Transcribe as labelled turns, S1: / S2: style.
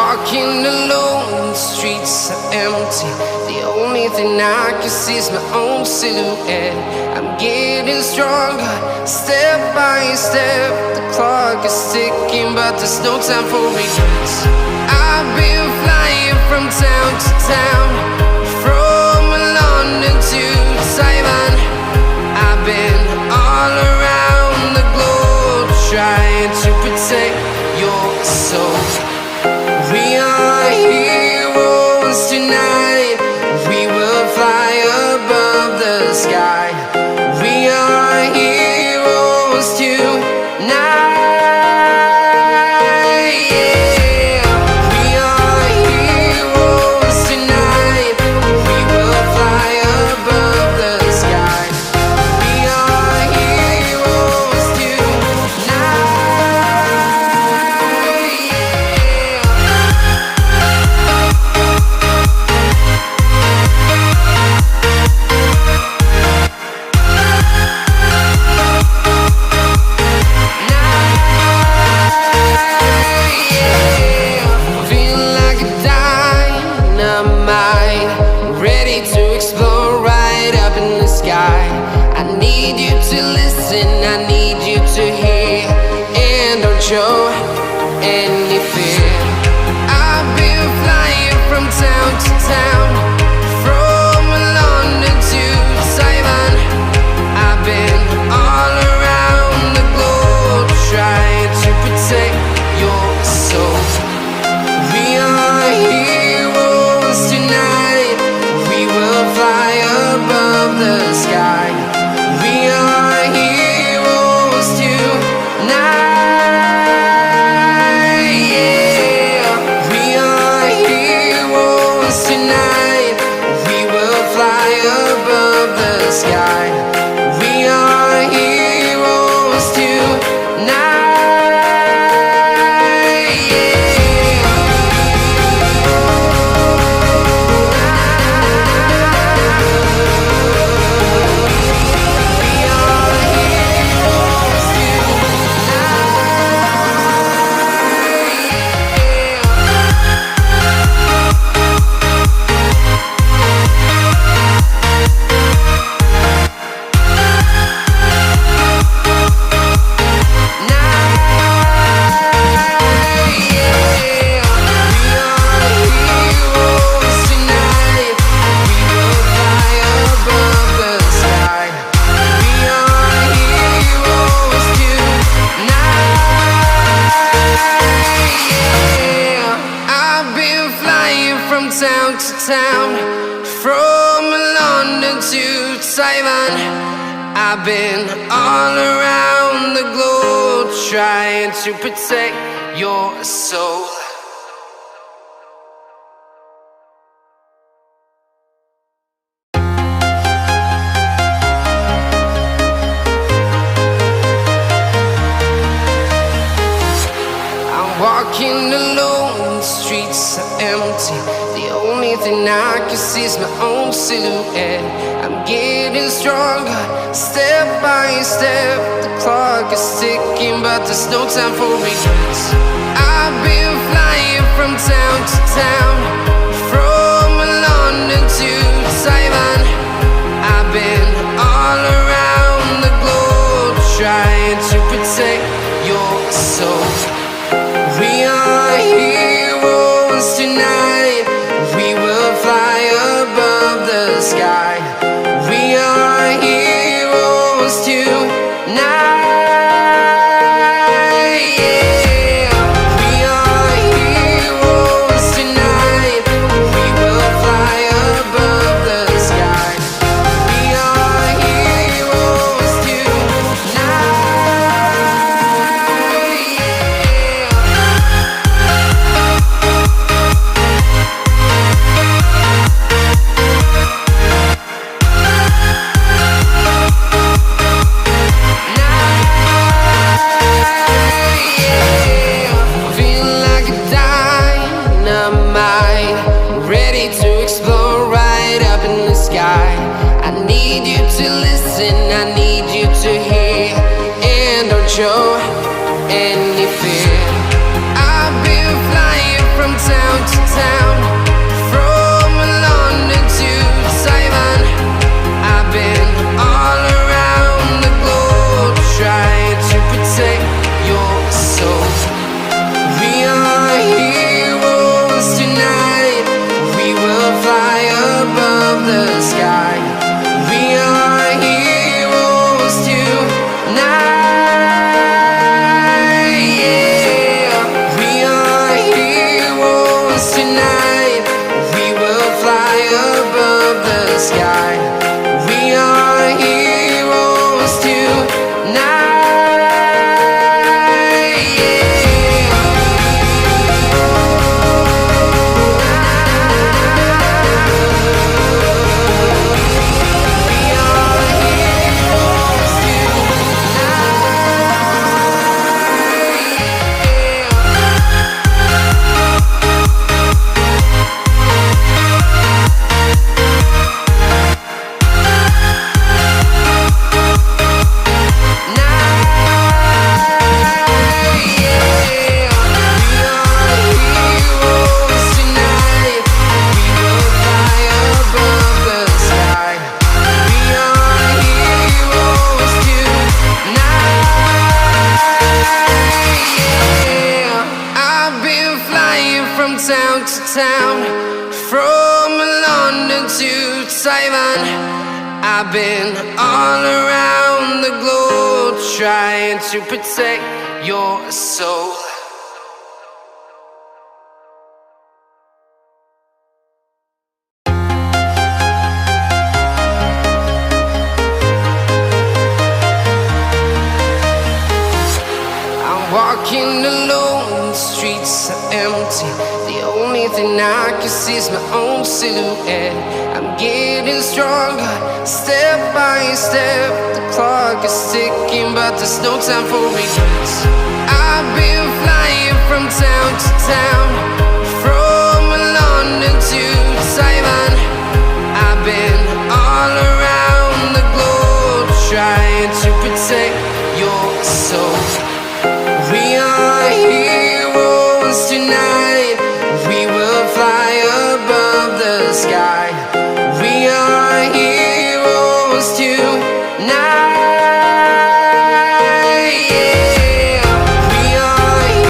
S1: walking alone, the streets are empty. The only thing I can see is my own silhouette. I'm getting stronger, step by step. The clock is ticking, but there's no time for regrets. I've been flying from town to town, from London to Taiwan. I've been all around the globe, trying to protect your soul. We are heroes tonight. We will fly above the sky. We are heroes tonight. Yeah. We are heroes tonight. We will fly above the sky. We are heroes tonight. I need you to hear and don't show any fear. I've been flying from town to town, from London to Taiwan. I've been all around the globe, trying to protect your soul. We are heroes tonight. We will fly above the sky. We are heroes tonight. Yeah. We are heroes tonight. We will fly above the sky. We are heroes tonight. Town to town, from London to Taiwan. I've been all around the globe, trying to protect your soul. I'm walking alone, the streets are empty. The only thing I can see is my own silhouette. I'm getting stronger, step by step. The clock is ticking, but there's no time for regrets. I've been flying from town to town, from London to Taiwan. I've been all around the globe, trying to protect your soul. We are heroes tonight. We will fly above the sky. We are heroes tonight. Yeah. We are heroes tonight. We will fly above the sky. town to town, from London to Taiwan. I've been all around the globe trying to protect your soul. Walking alone, the streets are empty. The only thing I can see is my own silhouette. I'm getting stronger, step by step. The clock is ticking, but there's no time for regrets. I've been flying from town to town, from London to Taiwan. I've been all around the globe trying to protect your soul. We are heroes tonight.